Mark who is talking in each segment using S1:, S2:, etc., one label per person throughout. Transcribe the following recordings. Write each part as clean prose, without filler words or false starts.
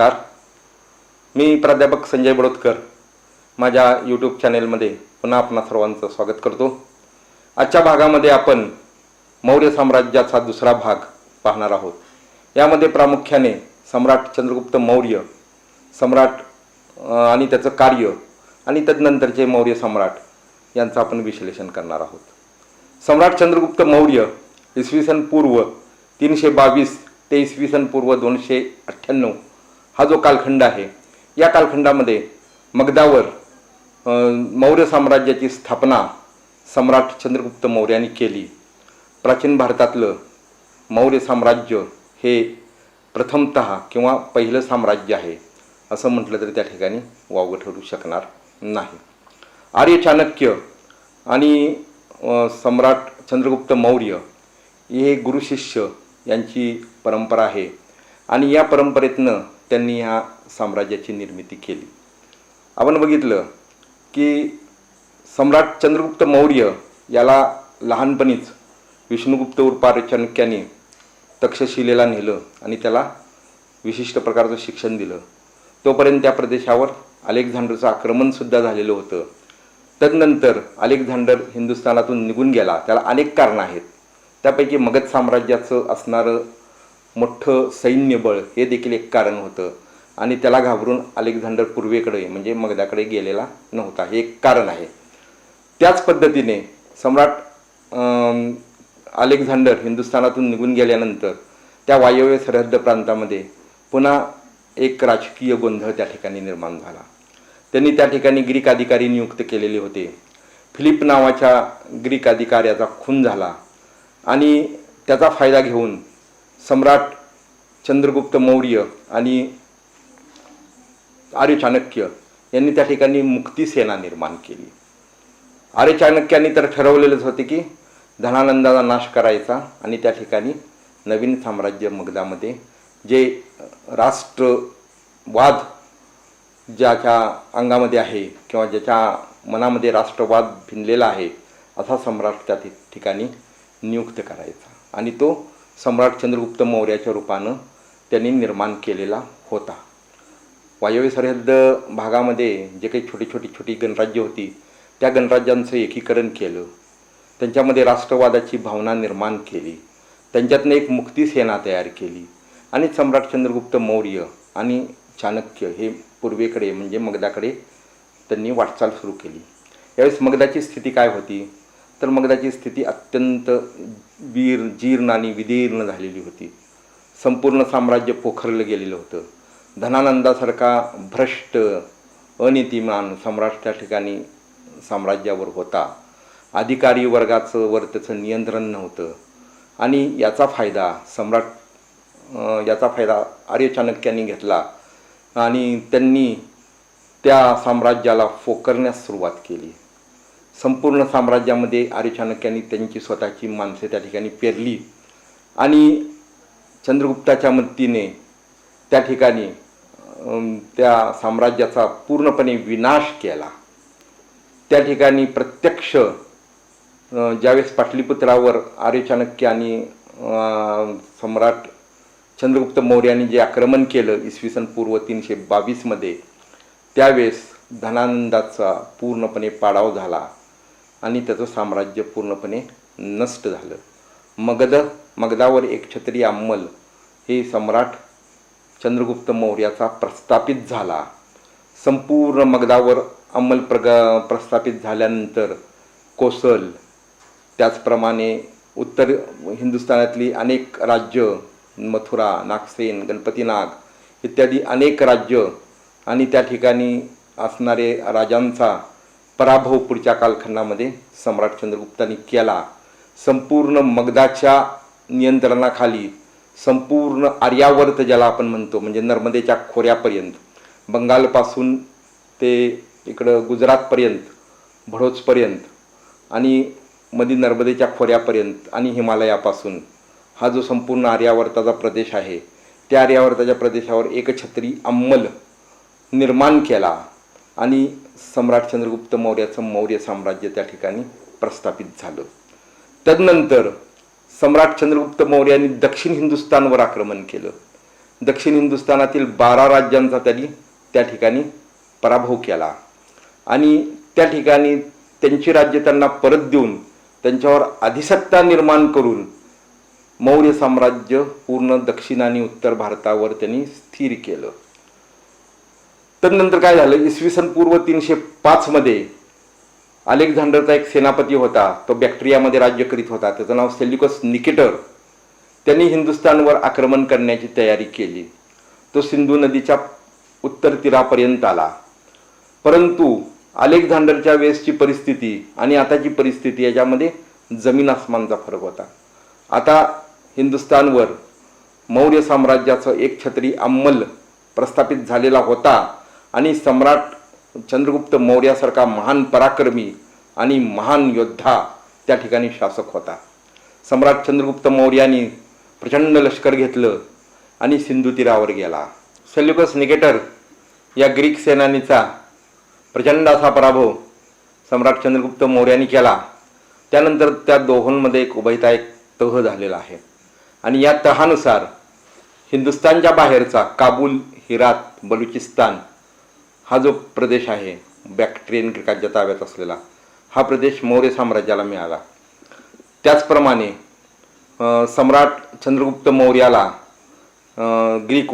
S1: नमस्कार. मी प्राध्यापक संजय बडोदकर माझ्या यूट्यूब चॅनेलमध्ये पुन्हा आपणा सर्वांचं स्वागत करतो. आजच्या भागामध्ये आपण मौर्य साम्राज्याचा दुसरा भाग पाहणार आहोत. यामध्ये प्रामुख्याने सम्राट चंद्रगुप्त मौर्य सम्राट आणि त्याचं कार्य आणि तदनंतरचे मौर्य सम्राट यांचं आपण विश्लेषण करणार आहोत. सम्राट चंद्रगुप्त मौर्य इसवी सन पूर्व 322 ते इसवी सन पूर्व 298 हा जो कालखंड आहे, या कालखंडामध्ये मगधावर मौर्य साम्राज्याची स्थापना सम्राट चंद्रगुप्त मौर्याने केली. प्राचीन भारतातलं मौर्य साम्राज्य हे प्रथमतः किंवा पहिलं साम्राज्य आहे असं म्हटलं तरी त्या ठिकाणी वावगं ठरू शकणार नाही. आर्य चाणक्य आणि सम्राट चंद्रगुप्त मौर्य हे गुरुशिष्य यांची परंपरा आहे आणि या परंपरेतनं त्यांनी ह्या साम्राज्याची निर्मिती केली. आपण बघितलं की सम्राट चंद्रगुप्त मौर्य याला लहानपणीच विष्णुगुप्त उर्फ आर्य चाणक्याने तक्षशिलेला नेलं आणि त्याला विशिष्ट प्रकारचं शिक्षण दिलं. तोपर्यंत त्या प्रदेशावर अलेक्झांडरचं आक्रमणसुद्धा झालेलं होतं. तदनंतर अलेक्झांडर हिंदुस्थानातून निघून गेला. त्याला अनेक कारणं आहेत. त्यापैकी मगध साम्राज्याचं असणारं मोठं सैन्यबळ हे देखील एक कारण होतं आणि त्याला घाबरून अलेक्झांडर पूर्वेकडे म्हणजे मगधाकडे गेलेला नव्हता, हे एक कारण आहे. त्याच पद्धतीने सम्राट अलेक्झांडर हिंदुस्थानातून निघून गेल्यानंतर त्या वायव्य सरहद्द प्रांतामध्ये पुन्हा एक राजकीय गोंधळ त्या ठिकाणी निर्माण झाला. त्यांनी त्या ठिकाणी ग्रीक अधिकारी नियुक्त केलेले होते. फिलिप नावाच्या ग्रीक अधिकाऱ्याचा खून झाला आणि त्याचा फायदा घेऊन सम्राट चंद्रगुप्त मौर्य आणि आर्य चाणक्य यांनी त्या ठिकाणी मुक्तिसेना निर्माण केली. आर्य चाणक्यांनी तर ठरवलेलंच होते की धनानंदाचा नाश करायचा आणि त्या ठिकाणी नवीन साम्राज्य मगधामध्ये जे राष्ट्रवाद ज्याच्या अंगामध्ये आहे किंवा ज्याच्या मनामध्ये राष्ट्रवाद भिनलेला आहे असा सम्राट त्या ठिकाणी नियुक्त करायचा आणि तो सम्राट चंद्रगुप्त मौर्याच्या रूपानं त्यांनी निर्माण केलेला होता. वायव्य सरहद्द भागामध्ये जे काही छोटी गणराज्य होती त्या गणराज्यांचं एकीकरण केलं. त्यांच्यामध्ये राष्ट्रवादाची भावना निर्माण केली. त्यांच्यातनं एक मुक्तिसेना तयार केली आणि सम्राट चंद्रगुप्त मौर्य आणि चाणक्य हे पूर्वेकडे म्हणजे मगधाकडे त्यांनी वाटचाल सुरू केली. यावेळेस मगधाची स्थिती काय होती तर मगधाची स्थिती अत्यंत जीर्ण आणि विदीर्ण झालेली होती. संपूर्ण साम्राज्य पोखरलं गेलेलं होतं. धनानंदासारखा भ्रष्ट अनीतिमान सम्राट त्या ठिकाणी साम्राज्यावर होता. अधिकारी वर्गाचं वर त्याचं नियंत्रण नव्हतं आणि याचा फायदा आर्य चाणक्यांनी घेतला आणि त्यांनी त्या साम्राज्याला पोखरण्यास सुरुवात केली. संपूर्ण साम्राज्यामध्ये आर्य चाणक्यांनी त्यांची स्वतःची माणसे त्या ठिकाणी पेरली आणि चंद्रगुप्ताच्या मदतीने त्या ठिकाणी त्या साम्राज्याचा पूर्णपणे विनाश केला. त्या ठिकाणी प्रत्यक्ष ज्यावेळेस पाटलीपुत्रावर आर्य चाणक्य आणि सम्राट चंद्रगुप्त मौर्याने जे आक्रमण केलं इसवी सन पूर्व 322 त्यावेळेस धनानंदाचा पूर्णपणे पाडाव झाला आणि त्याचं साम्राज्य पूर्णपणे नष्ट झालं. मगधावर एक क्षत्रिय अंमल हे सम्राट चंद्रगुप्त मौर्याचा प्रस्थापित झाला. संपूर्ण मगधावर अंमल प्रस्थापित झाल्यानंतर कोसल, त्याचप्रमाणे उत्तर हिंदुस्थानातली अनेक राज्य मथुरा, नागसेन, गणपतीनाग इत्यादी अनेक राज्य आणि त्या ठिकाणी असणारे राजांचा पराभव पुढच्या कालखंडामध्ये सम्राट चंद्रगुप्तांनी केला. संपूर्ण मगधाच्या नियंत्रणाखाली संपूर्ण आर्यावर्त ज्याला आपण म्हणतो म्हणजे नर्मदेच्या खोऱ्यापर्यंत, बंगालपासून ते इकडं गुजरातपर्यंत, भडोचपर्यंत आणि मध्ये नर्मदेच्या खोऱ्यापर्यंत आणि हिमालयापासून हा जो संपूर्ण आर्यावर्ताचा प्रदेश आहे त्या आर्यावर्ताच्या प्रदेशावर एकछत्री अंमल निर्माण केला आणि सम्राट चंद्रगुप्त मौर्याचं मौर्य साम्राज्य त्या ठिकाणी प्रस्थापित झालं. तदनंतर सम्राट चंद्रगुप्त मौर्याने दक्षिण हिंदुस्थानवर आक्रमण केलं. दक्षिण हिंदुस्थानातील 12 राज्यांचा त्यांनी त्या ठिकाणी पराभव केला आणि त्या ठिकाणी त्यांची राज्य त्यांना परत देऊन त्यांच्यावर अधिसत्ता निर्माण करून मौर्य साम्राज्य पूर्ण दक्षिण आणि उत्तर भारतावर त्यांनी स्थिर केलं. तदनंतर काय झालं, इसवी सन पूर्व 305 मध्ये अलेक्झांडरचा एक सेनापती होता, तो बॅक्ट्रियामध्ये राज्य करीत होता, त्याचं नाव सेल्युकस निकेटर. त्यांनी हिंदुस्थानवर आक्रमण करण्याची तयारी केली. तो सिंधू नदीच्या उत्तर तीरापर्यंत आला. परंतु अलेक्झांडरच्या वेळेसची परिस्थिती आणि आताची परिस्थिती याच्यामध्ये जमीन आसमानचा फरक होता. आता हिंदुस्थानवर मौर्य साम्राज्याचं एक छत्री अंमल प्रस्थापित झालेला होता आणि सम्राट चंद्रगुप्त मौर्यासारखा महान पराक्रमी आणि महान योद्धा त्या ठिकाणी शासक होता. सम्राट चंद्रगुप्त मौर्याने प्रचंड लष्कर घेतलं आणि सिंधू तीरावर गेला. सेल्युकस निकेटर या ग्रीक सेनानीचा प्रचंड असा पराभव सम्राट चंद्रगुप्त मौर्याने केला. त्यानंतर त्या दोहोंमध्ये एक उभयता एक तह झालेला आहे आणि या तहानुसार हिंदुस्थानच्या बाहेरचा काबूल, हिरात, बलुचिस्तान हा जो प्रदेश आहे बॅक्ट्रियन ग्रीकांच्या ताब्यात असलेला, हा प्रदेश मौर्य साम्राज्याला मिळाला. त्याचप्रमाणे सम्राट चंद्रगुप्त मौर्याला ग्रीक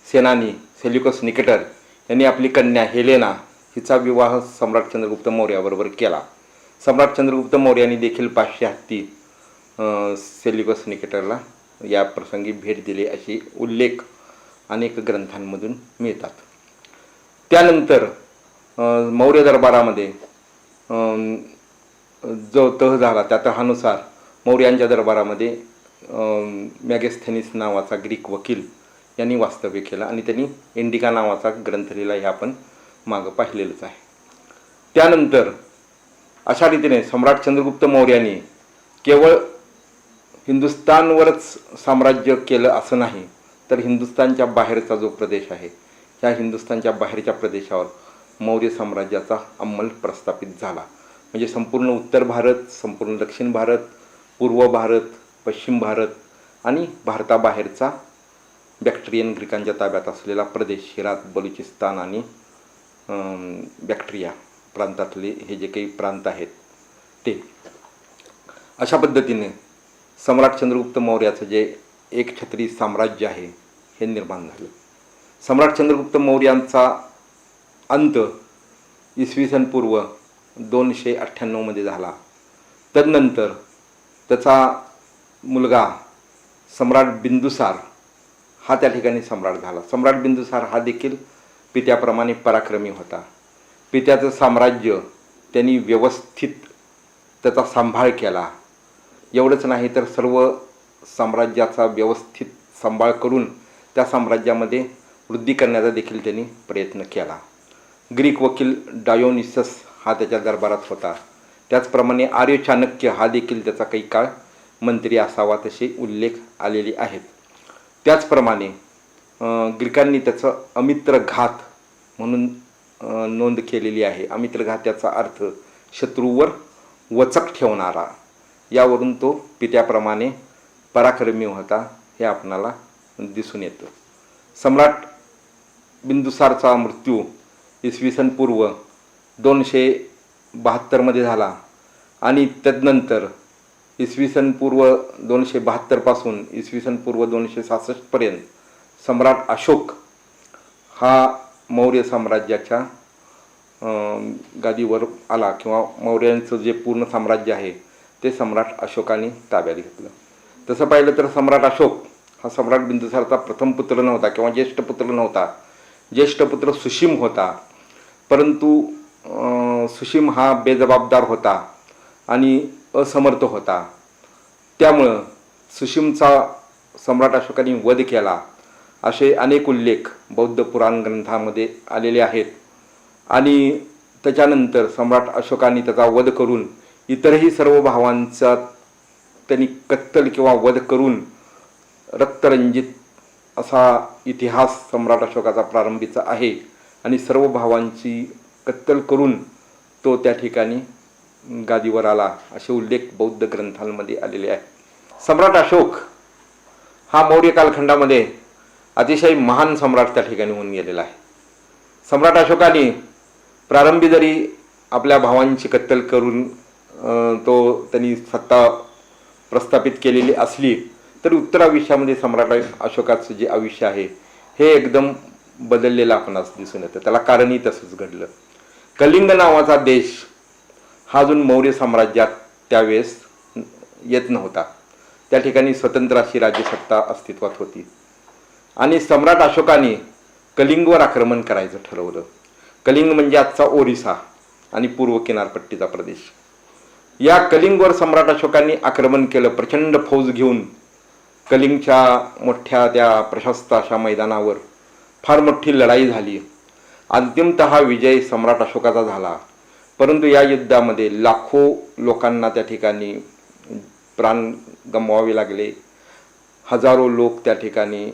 S1: सेनानी सेल्युकस निकेटर यांनी आपली कन्या हेलेना हिचा विवाह सम्राट चंद्रगुप्त मौर्याबरोबर केला. सम्राट चंद्रगुप्त मौर्याने देखील 500 हत्ती सेल्युकस निकेटरला या प्रसंगी भेट दिली अशी उल्लेख अनेक ग्रंथांमधून मिळतात. त्यानंतर मौर्य दरबारामध्ये जो तह झाला त्या तहानुसार मौर्यांच्या दरबारामध्ये मॅगेस्थेनिस नावाचा ग्रीक वकील यांनी वास्तव्य केलं आणि त्यांनी इंडिका नावाचा ग्रंथ लिहिला, हे आपण मागं पाहिलेलंच आहे. त्यानंतर अशा रीतीने सम्राट चंद्रगुप्त मौर्याने केवळ हिंदुस्थानवरच साम्राज्य केलं असं नाही, तर हिंदुस्थानच्या बाहेरचा जो प्रदेश आहे ह्या हिंदुस्थानच्या बाहेरच्या प्रदेशावर मौर्य साम्राज्याचा अंमल प्रस्थापित झाला. म्हणजे संपूर्ण उत्तर भारत, संपूर्ण दक्षिण भारत, पूर्व भारत, पश्चिम भारत आणि भारताबाहेरचा बॅक्ट्रियन ग्रीकांच्या ताब्यात असलेला प्रदेश, हिरात, बलुचिस्तान आणि बॅक्ट्रिया प्रांतातले हे जे काही प्रांत आहेत ते, अशा पद्धतीने सम्राट चंद्रगुप्त मौर्याचं जे एक छत्री साम्राज्य आहे हे निर्माण झालं. सम्राट चंद्रगुप्त मौर्यांचा अंत इसवी सन पूर्व 298 मध्ये झाला. तदनंतर त्याचा मुलगा सम्राट बिंदुसार हा त्या ठिकाणी सम्राट झाला. सम्राट बिंदुसार हा देखील पित्याप्रमाणे पराक्रमी होता. पित्याचं साम्राज्य त्यांनी व्यवस्थित त्याचा सांभाळ केला. एवढंच नाही तर सर्व साम्राज्याचा व्यवस्थित सांभाळ करून त्या साम्राज्यामध्ये वृद्धी करण्याचा देखील त्यांनी प्रयत्न केला. ग्रीक वकील डायोनिसस हा त्याच्या दरबारात होता. त्याचप्रमाणे आर्य चाणक्य हा देखील त्याचा काही काळ मंत्री असावा तसे उल्लेख आलेले आहेत. त्याचप्रमाणे ग्रीकांनी त्याचं अमित्रघात म्हणून नोंद केलेली आहे. अमित्रघात याचा अर्थ शत्रूवर वचक ठेवणारा. यावरून तो पित्याप्रमाणे पराक्रमी होता हे आपणाला दिसून येतं. सम्राट बिंदुसारचा मृत्यू इसवी सन पूर्व 272 मध्ये झाला आणि तदनंतर इसवी सन पूर्व 272 पासून इसवी सन पूर्व 266 पर्यंत सम्राट अशोक हा मौर्य साम्राज्याच्या गादीवर आला किंवा मौर्यांचं जे पूर्ण साम्राज्य आहे ते सम्राट अशोकाने ताब्यात घेतलं. तसं पाहिलं तर सम्राट अशोक हा सम्राट बिंदुसारचा प्रथम पुत्र नव्हता किंवा ज्येष्ठ पुत्र नव्हता. ज्येष्ठ पुत्र सुशीम होता, परंतु सुशीम हा बेजबाबदार होता आणि असमर्थ होता. त्यामुळं सुशीमचा सम्राट अशोकाने वध केला असे अनेक उल्लेख बौद्ध पुराण ग्रंथामध्ये आलेले आहेत. आणि त्याच्यानंतर सम्राट अशोकाने त्याचा वध करून इतरही सर्व भावांचा त्यांनी कत्तल किंवा वध करून रक्तरंजित असा इतिहास सम्राट अशोकाचा प्रारंभीचा आहे आणि सर्व भावांची कत्तल करून तो त्या ठिकाणी गादीवर आला असे उल्लेख बौद्ध ग्रंथांमध्ये आलेले आहेत. सम्राट अशोक हा मौर्य कालखंडामध्ये अतिशय महान सम्राट त्या ठिकाणी होऊन गेलेला आहे. सम्राट अशोकाने प्रारंभी जरी आपल्या भावांची कत्तल करून त्यांनी सत्ता प्रस्थापित केलेली असली तरी उत्तर आयुष्यामध्ये सम्राट अशोकाचं जे आयुष्य आहे हे एकदम बदललेलं आपणास दिसून येतं. त्याला कारणही तसंच घडलं. कलिंग नावाचा देश हा अजून मौर्य साम्राज्यात त्यावेळेस येत नव्हता. त्या ठिकाणी स्वतंत्र अशी राज्यसत्ता अस्तित्वात होती आणि सम्राट अशोकाने कलिंगवर आक्रमण करायचं ठरवलं. कलिंग म्हणजे आजचा ओरिसा आणि पूर्व किनारपट्टीचा प्रदेश. या कलिंगवर सम्राट अशोकांनी आक्रमण केलं. प्रचंड फौज घेऊन कलिंगच्या मोठ्या त्या प्रशस्त अशा मैदानावर फार मोठी लढाई झाली. अंतिमतः विजय सम्राट अशोकाचा झाला. परंतु या युद्धामध्ये लाखो लोकांना त्या ठिकाणी प्राण गमवावे लागले. हजारो लोक त्या ठिकाणी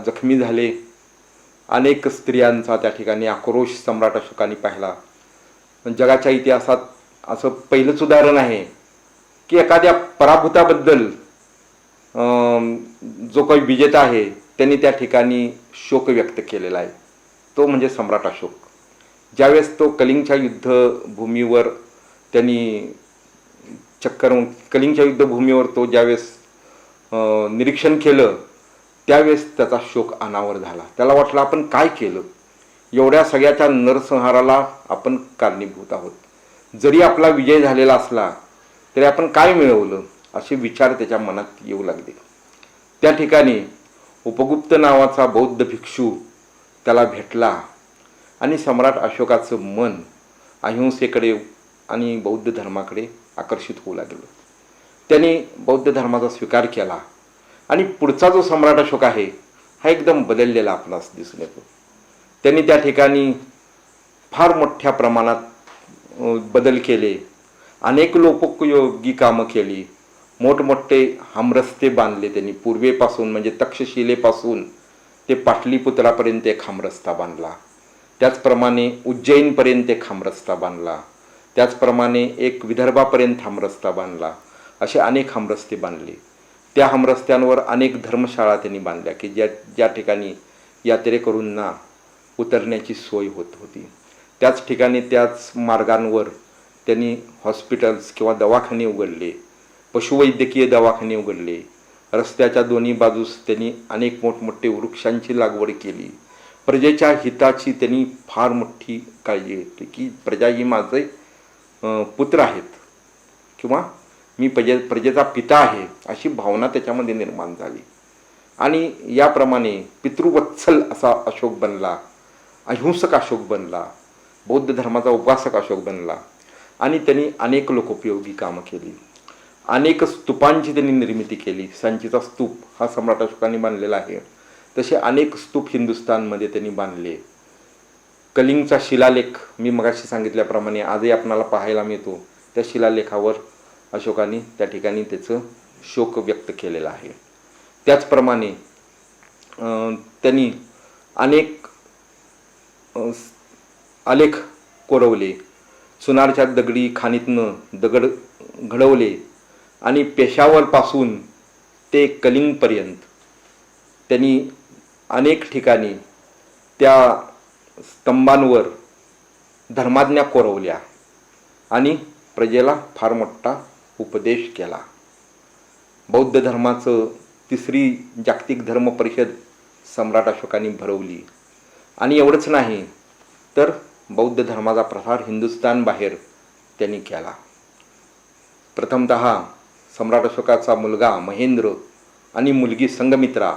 S1: जखमी झाले. अनेक स्त्रियांचा त्या ठिकाणी आक्रोश सम्राट अशोकांनी पाहिला. जगाच्या इतिहासात असं पहिलंच उदाहरण आहे की एखाद्या पराभूताबद्दल जो काही विजेता आहे त्यांनी त्या ठिकाणी शोक व्यक्त केलेला आहे. तो म्हणजे सम्राट अशोक. ज्यावेळेस तो कलिंगच्या युद्धभूमीवर त्यांनी कलिंगच्या युद्धभूमीवर तो ज्यावेळेस निरीक्षण केलं त्यावेळेस त्याचा शोक अनावर झाला. त्याला वाटलं आपण काय केलं, एवढ्या सगळ्याच्या नरसंहाराला आपण कारणीभूत आहोत. जरी आपला विजय झालेला असला तरी आपण काय मिळवलं असे विचार त्याच्या मनात येऊ लागले. त्या ठिकाणी उपगुप्त नावाचा बौद्ध भिक्षू त्याला भेटला आणि सम्राट अशोकाचं मन अहिंसेकडे आणि बौद्ध धर्माकडे आकर्षित होऊ लागलं. त्यांनी बौद्ध धर्माचा स्वीकार केला आणि पुढचा जो सम्राट अशोक आहे हा एकदम बदललेला आपणास दिसून येतो. त्यांनी त्या ठिकाणी फार मोठ्या प्रमाणात बदल केले. अनेक लोकोपयोगी कामं केली. मोठमोठे हमरस्ते बांधले त्यांनी. पूर्वेपासून म्हणजे तक्षशिलेपासून ते पाटलीपुत्रापर्यंत एक हमरस्ता बांधला. त्याचप्रमाणे उज्जैनपर्यंत एक हमरस्ता बांधला. त्याचप्रमाणे एक विदर्भापर्यंत हमरस्ता बांधला. असे अनेक हमरस्ते बांधले. त्या हमरस्त्यांवर अनेक धर्मशाळा त्यांनी बांधल्या की ज्या ठिकाणी यात्रेकरूंना उतरण्याची सोय होत होती. त्याच ठिकाणी त्याच मार्गांवर त्यांनी हॉस्पिटल्स किंवा दवाखाने उघडले. पशुवैद्यकीय दवाखाने उघडले. रस्त्याच्या दोन्ही बाजूस त्यांनी अनेक मोठमोठे वृक्षांची लागवड केली. प्रजेच्या हिताची त्यांनी फार मोठी काळजी घेतली की प्रजा ही माझे पुत्र आहेत किंवा मी प्रजेचा पिता आहे अशी भावना त्याच्यामध्ये निर्माण झाली. आणि याप्रमाणे पितृवत्सल असा अशोक बनला. अहिंसक अशोक बनला. बौद्ध धर्माचा उपासक अशोक बनला. आणि त्यांनी अनेक लोकोपयोगी कामं केली. अनेक स्तूपांची त्यांनी निर्मिती केली. सांचीचा स्तूप हा सम्राट अशोकांनी बांधलेला आहे. तसे अनेक स्तूप हिंदुस्थानमध्ये त्यांनी बांधले. कलिंगचा शिलालेख मी मगाशी सांगितल्याप्रमाणे आजही आपणाला पाहायला मिळतो. त्या शिलालेखावर अशोकाने त्या ठिकाणी त्याचं शोक व्यक्त केलेला आहे. त्याचप्रमाणे त्यांनी अनेक आलेख कोरवले. सुनारच्या दगडी खाणीतनं दगड घडवले आणि पेशावरपासून ते कलिंगपर्यंत त्यांनी अनेक ठिकाणी त्या स्तंभांवर धर्माज्ञा कोरवल्या आणि प्रजेला फार मोठा उपदेश केला. बौद्ध धर्माचं 3री जागतिक धर्म परिषद सम्राट अशोकांनी भरवली. आणि एवढंच नाही तर बौद्ध धर्माचा प्रसार हिंदुस्थान बाहेर त्यांनी केला. प्रथमतः सम्राट अशोकाचा मुलगा महेंद्र आणि मुलगी संगमित्रा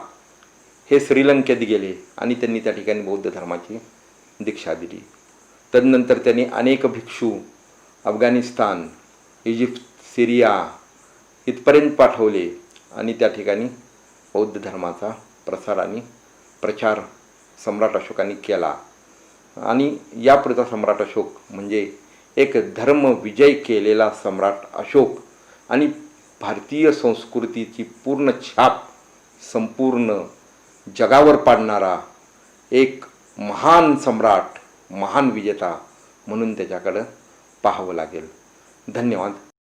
S1: हे श्रीलंकेत गेले आणि त्यांनी त्या ठिकाणी बौद्ध धर्माची दीक्षा दिली. तदनंतर त्यांनी अनेक भिक्षू अफगाणिस्तान, इजिप्त, सिरिया इथपर्यंत पाठवले आणि त्या ठिकाणी बौद्ध धर्माचा प्रसार आणि प्रचार सम्राट अशोकांनी केला. आणि यापुढचा सम्राट अशोक म्हणजे एक धर्म विजय केलेला सम्राट अशोक आणि भारतीय संस्कृतीची पूर्ण छाप संपूर्ण जगावर पाडणारा एक महान सम्राट, महान विजेता म्हणून त्याच्याकडं पाहावं लागेल. धन्यवाद.